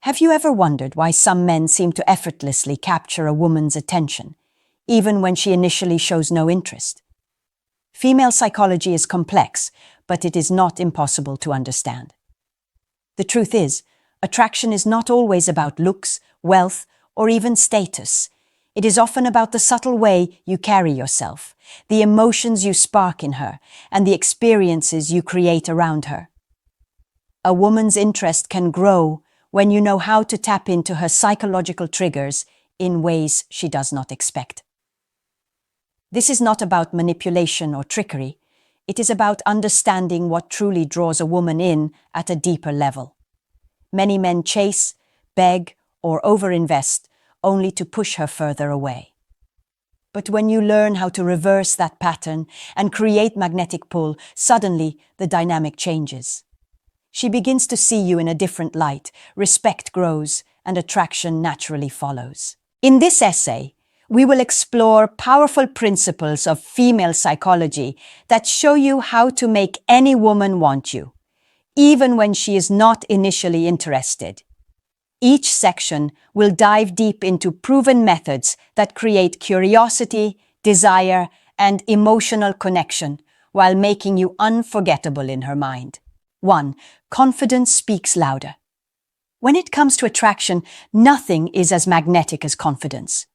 Have you ever wondered why some men seem to effortlessly capture a woman's attention, even when she initially shows no interest? Female psychology is complex, but it is not impossible to understand. The truth is, attraction is not always about looks, wealth, or even status. It is often about the subtle way you carry yourself, the emotions you spark in her, and the experiences you create around her. A woman's interest can grow when you know how to tap into her psychological triggers in ways she does not expect. This is not about manipulation or trickery. It is about understanding what truly draws a woman in at a deeper level. Many men chase, beg, or overinvest only to push her further away. But when you learn how to reverse that pattern and create magnetic pull, suddenly the dynamic changes. She begins to see you in a different light, respect grows, and attraction naturally follows. In this essay, we will explore powerful principles of female psychology that show you how to make any woman want you, even when she is not initially interested. Each section will dive deep into proven methods that create curiosity, desire, and emotional connection while making you unforgettable in her mind. 1. Confidence speaks louder. When it comes to attraction, nothing is as magnetic as confidence.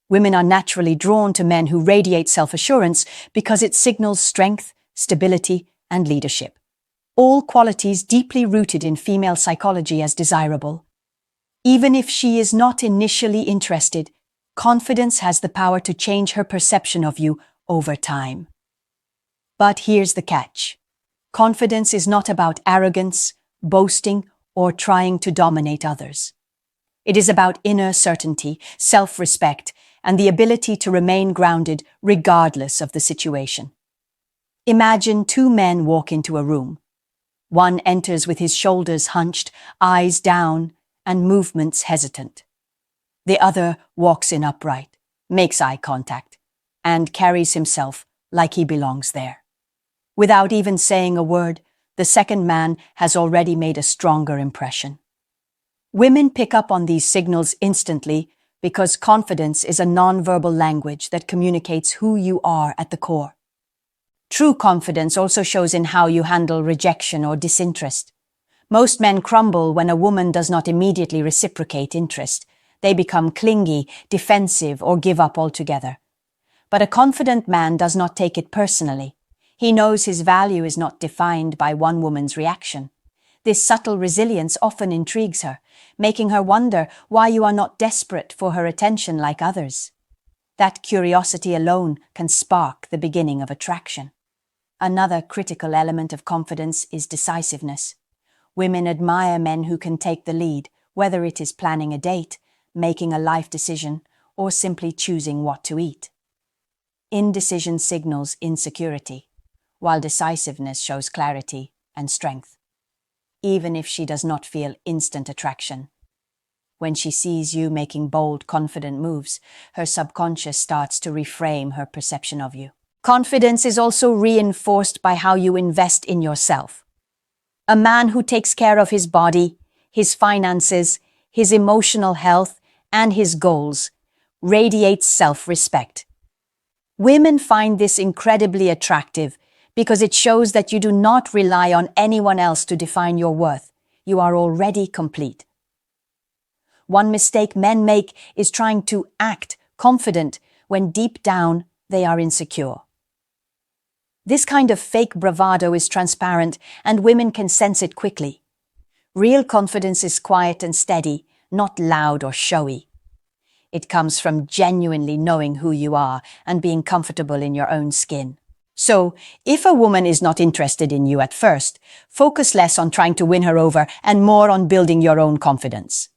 Women are naturally drawn to men who radiate self-assurance because it signals strength, stability, and leadership. All qualities deeply rooted in female psychology as desirable. Even if she is not initially interested, confidence has the power to change her perception of you over time. But here's the catch. Confidence is not about arrogance, boasting, or trying to dominate others. It is about inner certainty, self-respect, and the ability to remain grounded regardless of the situation. Imagine two men walk into a room. One enters with his shoulders hunched, eyes down, and movements hesitant. The other walks in upright, makes eye contact, and carries himself like he belongs there. Without even saying a word, the second man has already made a stronger impression. Women pick up on these signals instantly because confidence is a nonverbal language that communicates who you are at the core. True confidence also shows in how you handle rejection or disinterest. Most men crumble when a woman does not immediately reciprocate interest. They become clingy, defensive, or give up altogether. But a confident man does not take it personally. He knows his value is not defined by one woman's reaction. This subtle resilience often intrigues her, making her wonder why you are not desperate for her attention like others. That curiosity alone can spark the beginning of attraction. Another critical element of confidence is decisiveness. Women admire men who can take the lead, whether it is planning a date, making a life decision, or simply choosing what to eat. Indecision signals insecurity, while decisiveness shows clarity and strength. Even if she does not feel instant attraction. When she sees you making bold, confident moves, her subconscious starts to reframe her perception of you. Confidence is also reinforced by how you invest in yourself. A man who takes care of his body, his finances, his emotional health, and his goals radiates self-respect. Women find this incredibly attractive because it shows that you do not rely on anyone else to define your worth. You are already complete. One mistake men make is trying to act confident when deep down they are insecure. This kind of fake bravado is transparent and women can sense it quickly. Real confidence is quiet and steady, not loud or showy. It comes from genuinely knowing who you are and being comfortable in your own skin. So, if a woman is not interested in you at first, focus less on trying to win her over and more on building your own confidence.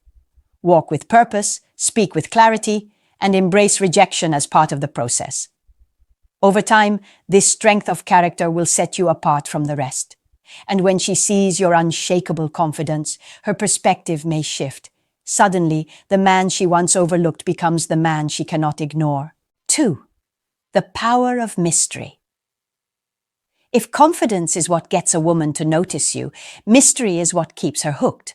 Walk with purpose, speak with clarity, and embrace rejection as part of the process. Over time, this strength of character will set you apart from the rest. And when she sees your unshakable confidence, her perspective may shift. Suddenly, the man she once overlooked becomes the man she cannot ignore. 2. The power of mystery. If confidence is what gets a woman to notice you, mystery is what keeps her hooked.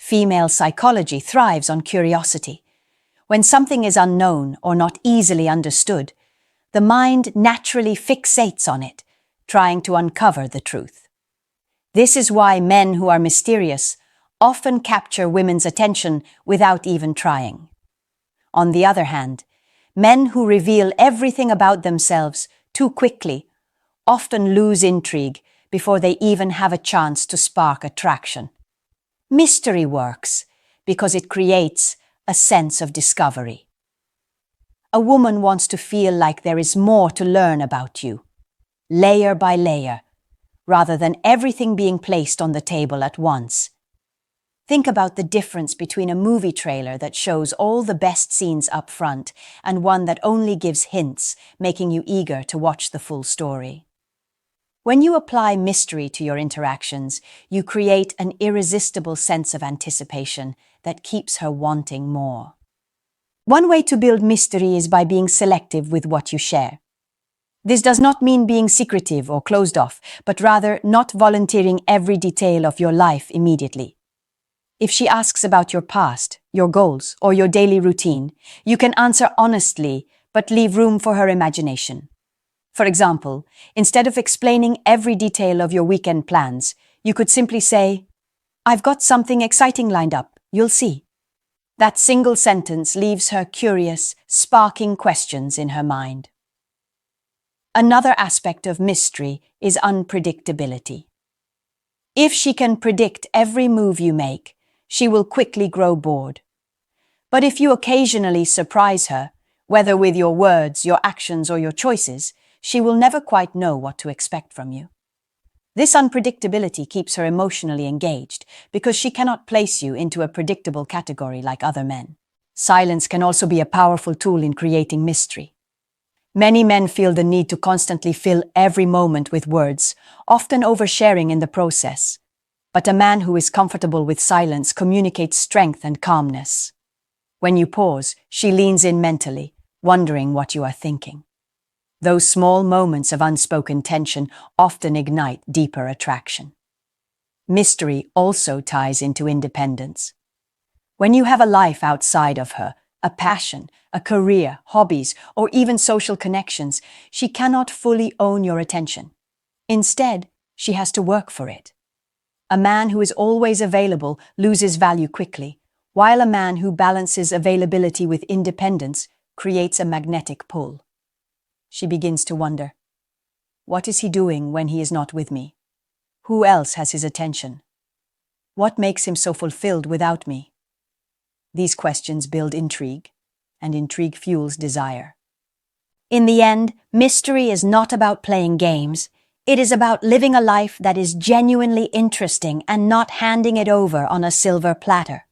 Female psychology thrives on curiosity. When something is unknown or not easily understood, the mind naturally fixates on it, trying to uncover the truth. This is why men who are mysterious often capture women's attention without even trying. On the other hand, men who reveal everything about themselves too quickly often lose intrigue before they even have a chance to spark attraction. Mystery works because it creates a sense of discovery. A woman wants to feel like there is more to learn about you, layer by layer, rather than everything being placed on the table at once. Think about the difference between a movie trailer that shows all the best scenes up front and one that only gives hints, making you eager to watch the full story. When you apply mystery to your interactions, you create an irresistible sense of anticipation that keeps her wanting more. One way to build mystery is by being selective with what you share. This does not mean being secretive or closed off, but rather not volunteering every detail of your life immediately. If she asks about your past, your goals, or your daily routine, you can answer honestly, but leave room for her imagination. For example, instead of explaining every detail of your weekend plans, you could simply say, "I've got something exciting lined up, you'll see." That single sentence leaves her curious, sparking questions in her mind. Another aspect of mystery is unpredictability. If she can predict every move you make, she will quickly grow bored. But if you occasionally surprise her, whether with your words, your actions, or your choices, she will never quite know what to expect from you. This unpredictability keeps her emotionally engaged because she cannot place you into a predictable category like other men. Silence can also be a powerful tool in creating mystery. Many men feel the need to constantly fill every moment with words, often oversharing in the process. But a man who is comfortable with silence communicates strength and calmness. When you pause, she leans in mentally, wondering what you are thinking. Those small moments of unspoken tension often ignite deeper attraction. Mystery also ties into independence. When you have a life outside of her, a passion, a career, hobbies, or even social connections, she cannot fully own your attention. Instead, she has to work for it. A man who is always available loses value quickly, while a man who balances availability with independence creates a magnetic pull. She begins to wonder, what is he doing when he is not with me? Who else has his attention? What makes him so fulfilled without me? These questions build intrigue, and intrigue fuels desire. In the end, mystery is not about playing games. It is about living a life that is genuinely interesting and not handing it over on a silver platter.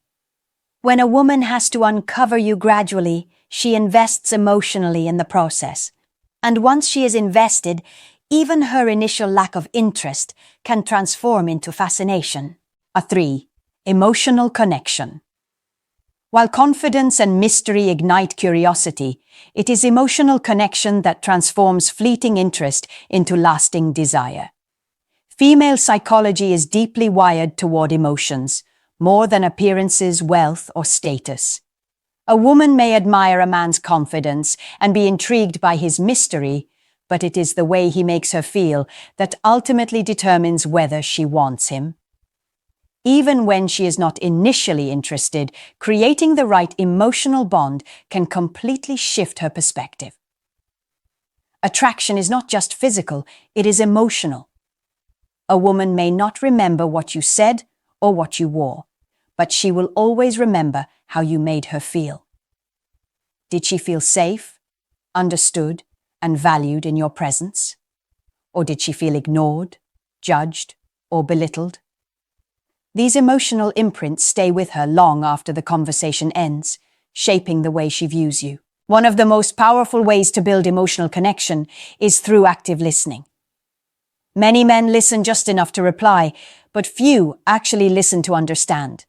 When a woman has to uncover you gradually, she invests emotionally in the process. And once she is invested, even her initial lack of interest can transform into fascination. 3. Emotional connection. While confidence and mystery ignite curiosity, it is emotional connection that transforms fleeting interest into lasting desire. Female psychology is deeply wired toward emotions, more than appearances, wealth, or status. A woman may admire a man's confidence and be intrigued by his mystery, but it is the way he makes her feel that ultimately determines whether she wants him. Even when she is not initially interested, creating the right emotional bond can completely shift her perspective. Attraction is not just physical, it is emotional. A woman may not remember what you said or what you wore, but she will always remember how you made her feel. Did she feel safe, understood, and valued in your presence? Or did she feel ignored, judged, or belittled? These emotional imprints stay with her long after the conversation ends, shaping the way she views you. One of the most powerful ways to build emotional connection is through active listening. Many men listen just enough to reply, but few actually listen to understand.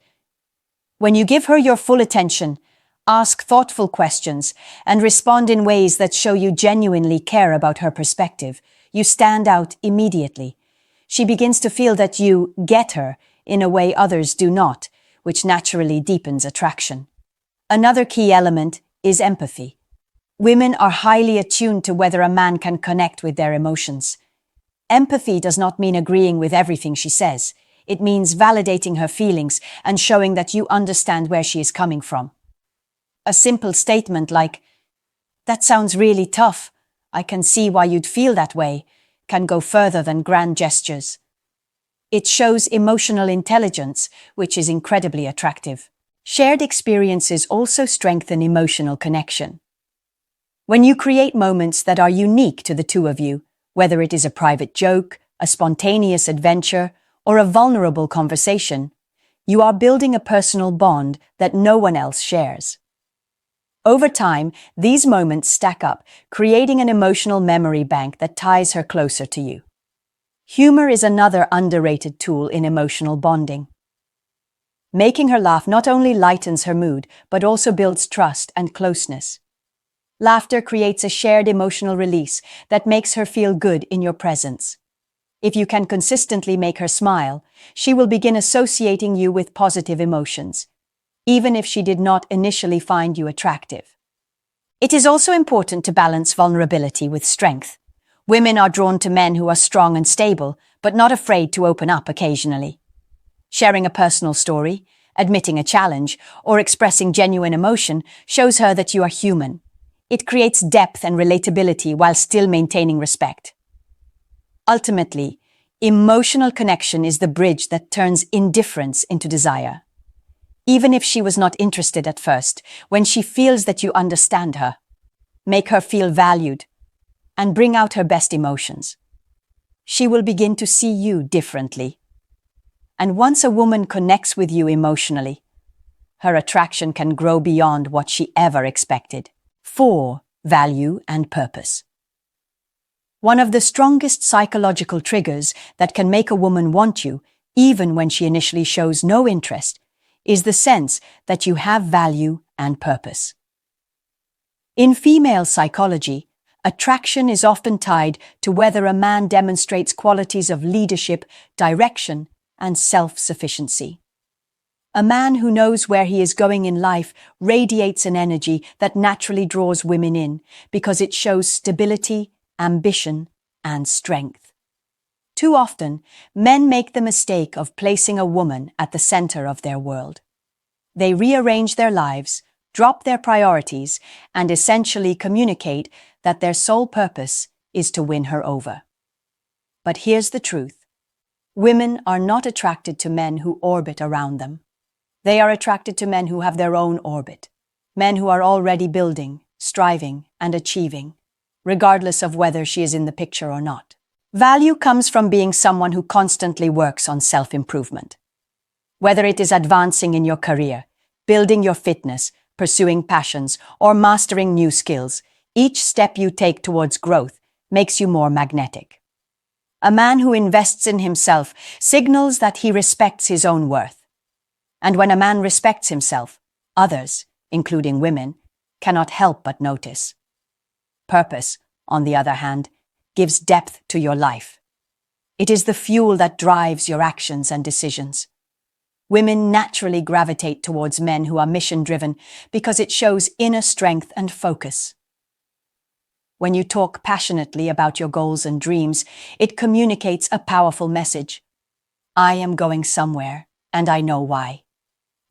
When you give her your full attention, ask thoughtful questions, and respond in ways that show you genuinely care about her perspective, you stand out immediately. She begins to feel that you get her in a way others do not, which naturally deepens attraction. Another key element is empathy. Women are highly attuned to whether a man can connect with their emotions. Empathy does not mean agreeing with everything she says. It means validating her feelings and showing that you understand where she is coming from. A simple statement like, "That sounds really tough. I can see why you'd feel that way," can go further than grand gestures. It shows emotional intelligence, which is incredibly attractive. Shared experiences also strengthen emotional connection. When you create moments that are unique to the two of you, whether it is a private joke, a spontaneous adventure, or a vulnerable conversation, you are building a personal bond that no one else shares. Over time, these moments stack up, creating an emotional memory bank that ties her closer to you. Humor is another underrated tool in emotional bonding. Making her laugh not only lightens her mood, but also builds trust and closeness. Laughter creates a shared emotional release that makes her feel good in your presence. If you can consistently make her smile, she will begin associating you with positive emotions, even if she did not initially find you attractive. It is also important to balance vulnerability with strength. Women are drawn to men who are strong and stable, but not afraid to open up occasionally. Sharing a personal story, admitting a challenge, or expressing genuine emotion shows her that you are human. It creates depth and relatability while still maintaining respect. Ultimately, emotional connection is the bridge that turns indifference into desire. Even if she was not interested at first, when she feels that you understand her, make her feel valued, and bring out her best emotions, she will begin to see you differently. And once a woman connects with you emotionally, her attraction can grow beyond what she ever expected. 4. Value and purpose. One of the strongest psychological triggers that can make a woman want you, even when she initially shows no interest, is the sense that you have value and purpose. In female psychology, attraction is often tied to whether a man demonstrates qualities of leadership, direction, and self-sufficiency. A man who knows where he is going in life radiates an energy that naturally draws women in because it shows stability, ambition, and strength. Too often, men make the mistake of placing a woman at the center of their world. They rearrange their lives, drop their priorities, and essentially communicate that their sole purpose is to win her over. But here's the truth. Women are not attracted to men who orbit around them. They are attracted to men who have their own orbit, men who are already building, striving, and achieving, regardless of whether she is in the picture or not. Value comes from being someone who constantly works on self-improvement. Whether it is advancing in your career, building your fitness, pursuing passions, or mastering new skills, each step you take towards growth makes you more magnetic. A man who invests in himself signals that he respects his own worth. And when a man respects himself, others, including women, cannot help but notice. Purpose, on the other hand, gives depth to your life. It is the fuel that drives your actions and decisions. Women naturally gravitate towards men who are mission-driven because it shows inner strength and focus. When you talk passionately about your goals and dreams, it communicates a powerful message. I am going somewhere, and I know why.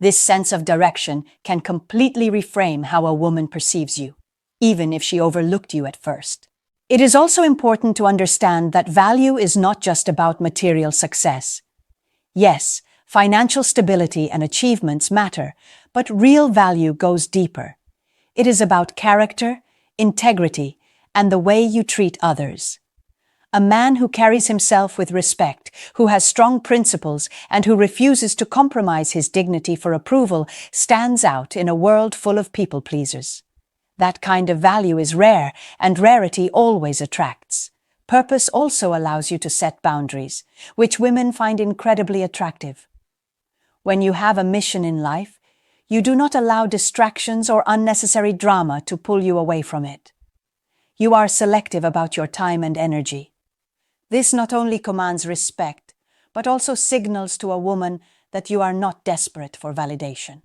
This sense of direction can completely reframe how a woman perceives you, even if she overlooked you at first. It is also important to understand that value is not just about material success. Yes, financial stability and achievements matter, but real value goes deeper. It is about character, integrity, and the way you treat others. A man who carries himself with respect, who has strong principles, and who refuses to compromise his dignity for approval stands out in a world full of people-pleasers. That kind of value is rare, and rarity always attracts. Purpose also allows you to set boundaries, which women find incredibly attractive. When you have a mission in life, you do not allow distractions or unnecessary drama to pull you away from it. You are selective about your time and energy. This not only commands respect, but also signals to a woman that you are not desperate for validation.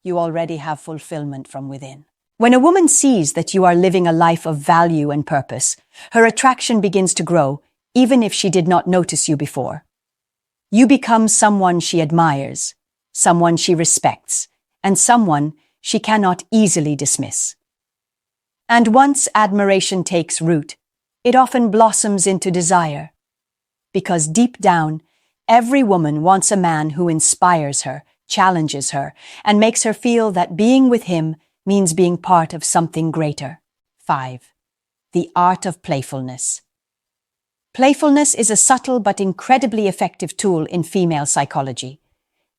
You already have fulfillment from within. When a woman sees that you are living a life of value and purpose, her attraction begins to grow, even if she did not notice you before. You become someone she admires, someone she respects, and someone she cannot easily dismiss. And once admiration takes root, it often blossoms into desire. Because deep down, every woman wants a man who inspires her, challenges her, and makes her feel that being with him means being part of something greater. 5. The art of playfulness. Playfulness is a subtle but incredibly effective tool in female psychology.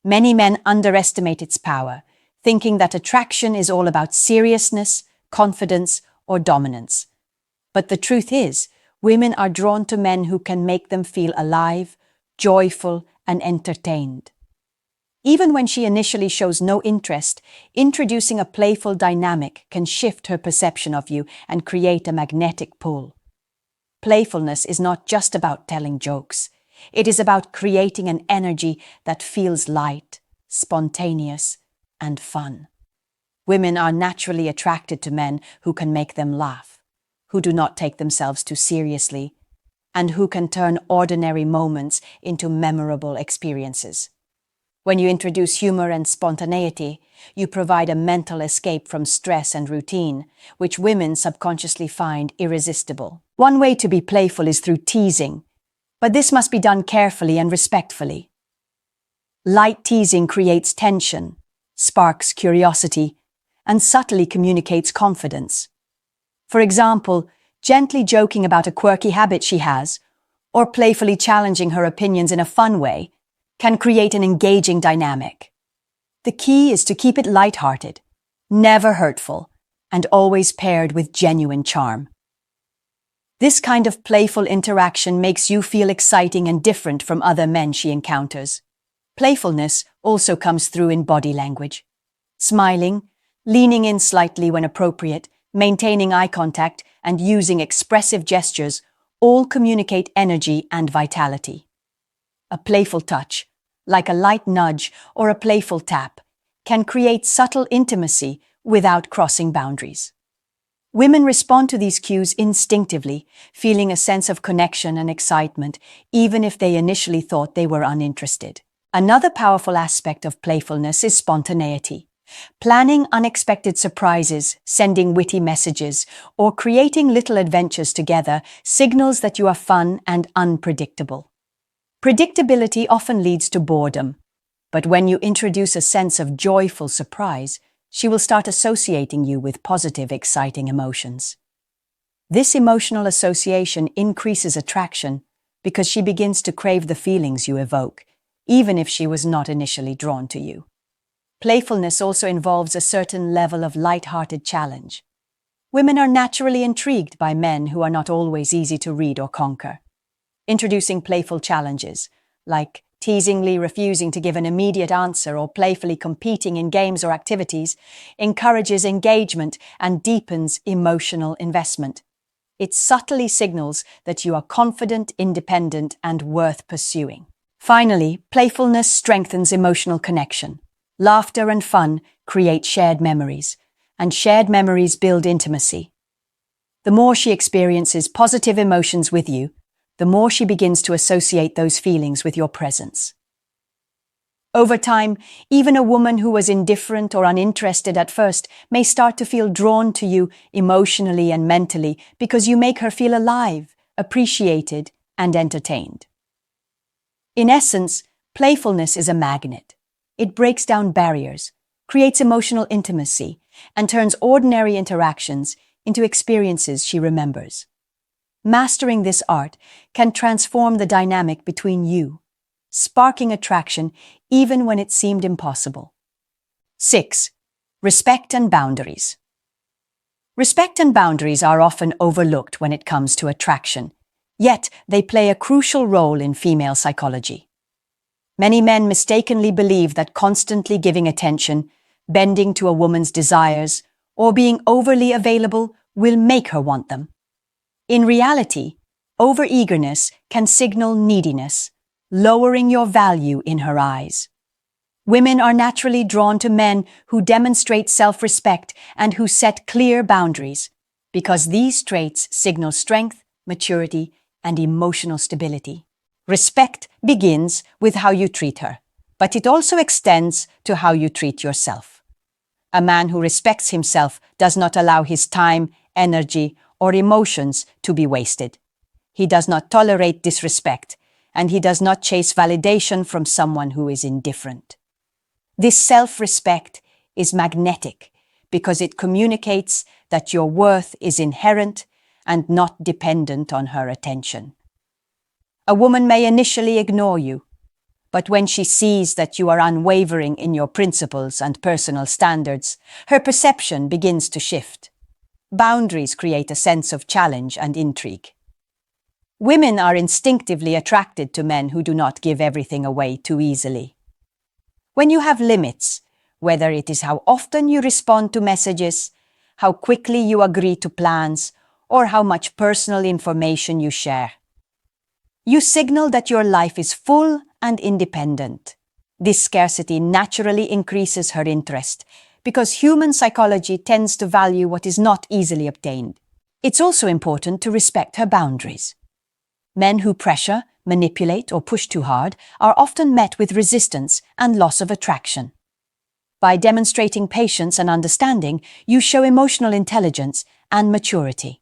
Many men underestimate its power, thinking that attraction is all about seriousness, confidence, or dominance. But the truth is, women are drawn to men who can make them feel alive, joyful, and entertained. Even when she initially shows no interest, introducing a playful dynamic can shift her perception of you and create a magnetic pull. Playfulness is not just about telling jokes. It is about creating an energy that feels light, spontaneous, and fun. Women are naturally attracted to men who can make them laugh, who do not take themselves too seriously, and who can turn ordinary moments into memorable experiences. When you introduce humor and spontaneity, you provide a mental escape from stress and routine, which women subconsciously find irresistible. One way to be playful is through teasing, but this must be done carefully and respectfully. Light teasing creates tension, sparks curiosity, and subtly communicates confidence. For example, gently joking about a quirky habit she has, or playfully challenging her opinions in a fun way, can create an engaging dynamic. The key is to keep it lighthearted, never hurtful, and always paired with genuine charm. This kind of playful interaction makes you feel exciting and different from other men she encounters. Playfulness also comes through in body language. Smiling, leaning in slightly when appropriate, maintaining eye contact, and using expressive gestures all communicate energy and vitality. A playful touch, like a light nudge or a playful tap, can create subtle intimacy without crossing boundaries. Women respond to these cues instinctively, feeling a sense of connection and excitement, even if they initially thought they were uninterested. Another powerful aspect of playfulness is spontaneity. Planning unexpected surprises, sending witty messages, or creating little adventures together signals that you are fun and unpredictable. Predictability often leads to boredom, but when you introduce a sense of joyful surprise, she will start associating you with positive, exciting emotions. This emotional association increases attraction because she begins to crave the feelings you evoke, even if she was not initially drawn to you. Playfulness also involves a certain level of light-hearted challenge. Women are naturally intrigued by men who are not always easy to read or conquer. Introducing playful challenges, like teasingly refusing to give an immediate answer or playfully competing in games or activities, encourages engagement and deepens emotional investment. It subtly signals that you are confident, independent, and worth pursuing. Finally, playfulness strengthens emotional connection. Laughter and fun create shared memories, and shared memories build intimacy. The more she experiences positive emotions with you, the more she begins to associate those feelings with your presence. Over time, even a woman who was indifferent or uninterested at first may start to feel drawn to you emotionally and mentally because you make her feel alive, appreciated, and entertained. In essence, playfulness is a magnet. It breaks down barriers, creates emotional intimacy, and turns ordinary interactions into experiences she remembers. Mastering this art can transform the dynamic between you, sparking attraction even when it seemed impossible. 6. Respect and boundaries. Respect and boundaries are often overlooked when it comes to attraction, yet they play a crucial role in female psychology. Many men mistakenly believe that constantly giving attention, bending to a woman's desires, or being overly available will make her want them. In reality, overeagerness can signal neediness, lowering your value in her eyes. Women are naturally drawn to men who demonstrate self-respect and who set clear boundaries, because these traits signal strength, maturity, and emotional stability. Respect begins with how you treat her, but it also extends to how you treat yourself. A man who respects himself does not allow his time, energy, or emotions to be wasted. He does not tolerate disrespect, and he does not chase validation from someone who is indifferent. This self-respect is magnetic because it communicates that your worth is inherent and not dependent on her attention. A woman may initially ignore you, but when she sees that you are unwavering in your principles and personal standards, her perception begins to shift. Boundaries create a sense of challenge and intrigue. Women are instinctively attracted to men who do not give everything away too easily. When you have limits, whether it is how often you respond to messages, how quickly you agree to plans, or how much personal information you share, you signal that your life is full and independent. This scarcity naturally increases her interest because human psychology tends to value what is not easily obtained. It's also important to respect her boundaries. Men who pressure, manipulate, or push too hard are often met with resistance and loss of attraction. By demonstrating patience and understanding, you show emotional intelligence and maturity.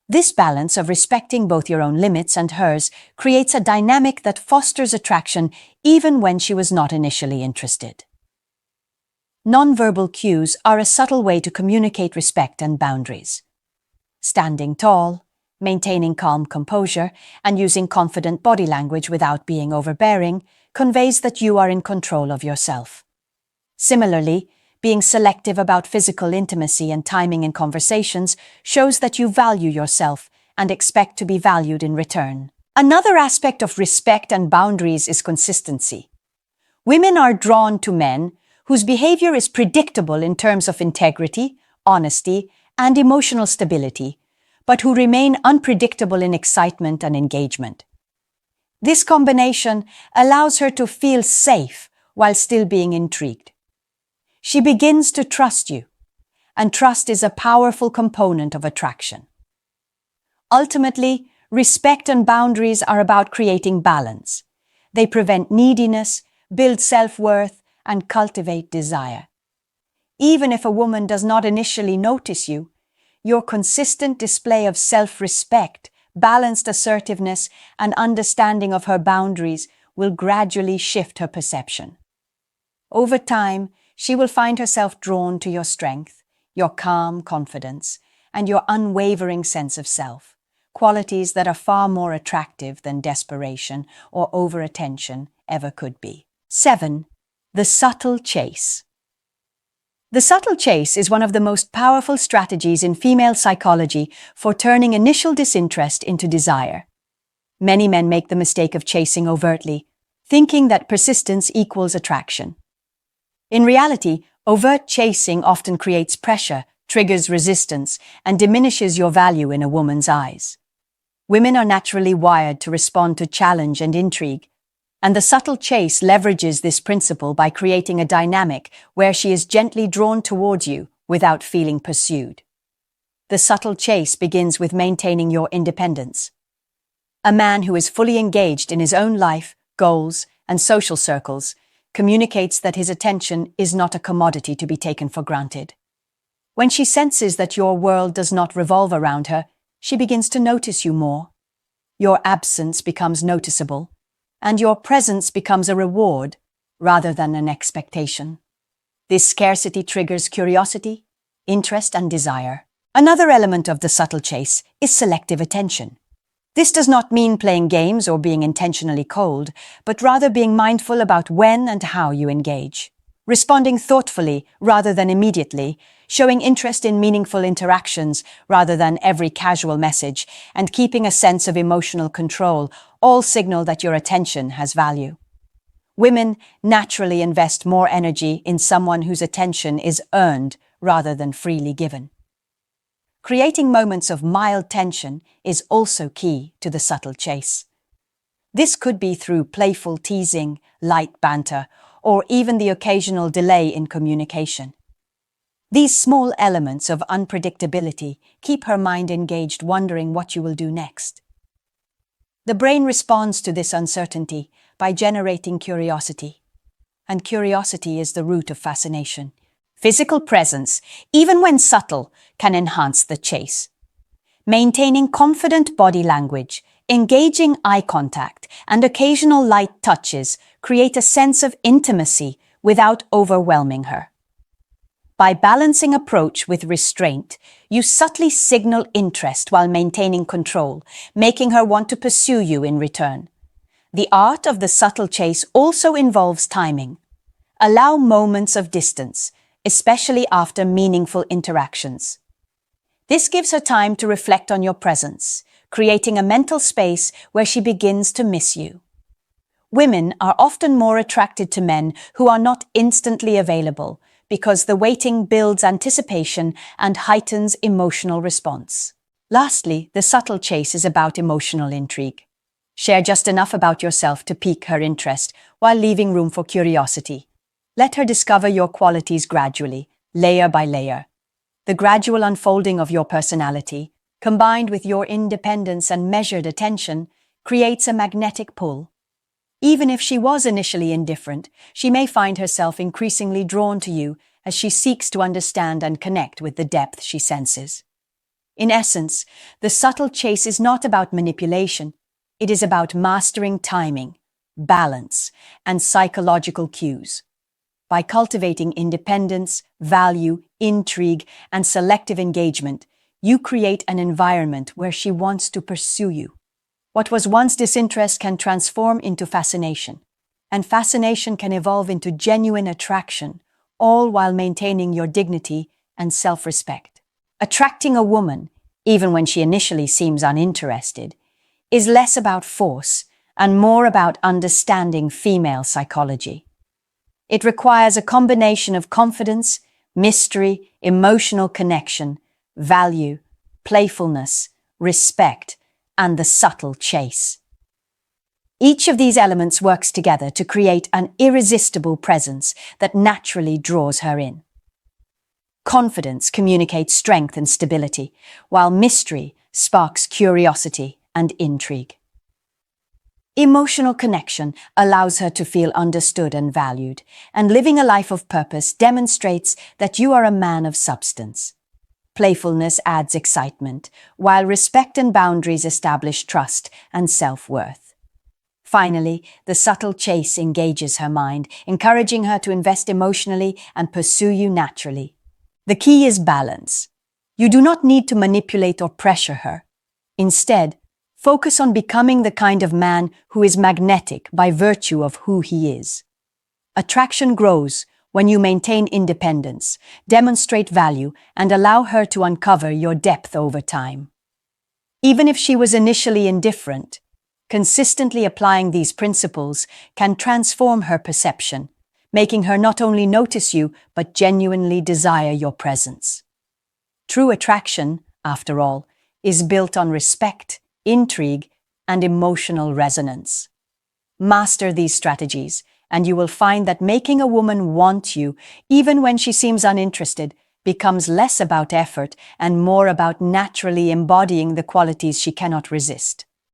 This balance of respecting both your own limits and hers creates a dynamic that fosters attraction even when she was not initially interested. Nonverbal cues are a subtle way to communicate respect and boundaries. Standing tall, maintaining calm composure, and using confident body language without being overbearing conveys that you are in control of yourself. Similarly, being selective about physical intimacy and timing in conversations shows that you value yourself and expect to be valued in return. Another aspect of respect and boundaries is consistency. Women are drawn to men whose behavior is predictable in terms of integrity, honesty, and emotional stability, but who remain unpredictable in excitement and engagement. This combination allows her to feel safe while still being intrigued. She begins to trust you, and trust is a powerful component of attraction. Ultimately, respect and boundaries are about creating balance. They prevent neediness, build self-worth, and cultivate desire. Even if a woman does not initially notice you, your consistent display of self-respect, balanced assertiveness, and understanding of her boundaries will gradually shift her perception. Over time, she will find herself drawn to your strength, your calm confidence, and your unwavering sense of self, qualities that are far more attractive than desperation or over-attention ever could be. 7. The subtle chase. The subtle chase is one of the most powerful strategies in female psychology for turning initial disinterest into desire. Many men make the mistake of chasing overtly, thinking that persistence equals attraction. In reality, overt chasing often creates pressure, triggers resistance, and diminishes your value in a woman's eyes. Women are naturally wired to respond to challenge and intrigue, and the subtle chase leverages this principle by creating a dynamic where she is gently drawn towards you without feeling pursued. The subtle chase begins with maintaining your independence. A man who is fully engaged in his own life, goals, and social circles communicates that his attention is not a commodity to be taken for granted. When she senses that your world does not revolve around her, she begins to notice you more. Your absence becomes noticeable, and your presence becomes a reward rather than an expectation. This scarcity triggers curiosity, interest, and desire. Another element of the subtle chase is selective attention. This does not mean playing games or being intentionally cold, but rather being mindful about when and how you engage. Responding thoughtfully rather than immediately, showing interest in meaningful interactions rather than every casual message, and keeping a sense of emotional control all signal that your attention has value. Women naturally invest more energy in someone whose attention is earned rather than freely given. Creating moments of mild tension is also key to the subtle chase. This could be through playful teasing, light banter, or even the occasional delay in communication. These small elements of unpredictability keep her mind engaged, wondering what you will do next. The brain responds to this uncertainty by generating curiosity, and curiosity is the root of fascination. Physical presence, even when subtle, can enhance the chase. Maintaining confident body language, engaging eye contact, and occasional light touches create a sense of intimacy without overwhelming her. By balancing approach with restraint, you subtly signal interest while maintaining control, making her want to pursue you in return. The art of the subtle chase also involves timing. Allow moments of distance, especially after meaningful interactions. This gives her time to reflect on your presence, creating a mental space where she begins to miss you. Women are often more attracted to men who are not instantly available, because the waiting builds anticipation and heightens emotional response. Lastly, the subtle chase is about emotional intrigue. Share just enough about yourself to pique her interest while leaving room for curiosity. Let her discover your qualities gradually, layer by layer. The gradual unfolding of your personality, combined with your independence and measured attention, creates a magnetic pull. Even if she was initially indifferent, she may find herself increasingly drawn to you as she seeks to understand and connect with the depth she senses. In essence, the subtle chase is not about manipulation. It is about mastering timing, balance, and psychological cues. By cultivating independence, value, intrigue, and selective engagement, you create an environment where she wants to pursue you. What was once disinterest can transform into fascination, and fascination can evolve into genuine attraction, all while maintaining your dignity and self-respect. Attracting a woman, even when she initially seems uninterested, is less about force and more about understanding female psychology. It requires a combination of confidence, mystery, emotional connection, value, playfulness, respect, and the subtle chase. Each of these elements works together to create an irresistible presence that naturally draws her in. Confidence communicates strength and stability, while mystery sparks curiosity and intrigue. Emotional connection allows her to feel understood and valued, and living a life of purpose demonstrates that you are a man of substance. Playfulness adds excitement, while respect and boundaries establish trust and self-worth. Finally, the subtle chase engages her mind, encouraging her to invest emotionally and pursue you naturally. The key is balance. You do not need to manipulate or pressure her. Instead, focus on becoming the kind of man who is magnetic by virtue of who he is. Attraction grows when you maintain independence, demonstrate value, and allow her to uncover your depth over time. Even if she was initially indifferent, consistently applying these principles can transform her perception, making her not only notice you, but genuinely desire your presence. True attraction, after all, is built on respect, intrigue, and emotional resonance. Master these strategies, and you will find that making a woman want you, even when she seems uninterested, becomes less about effort and more about naturally embodying the qualities she cannot resist.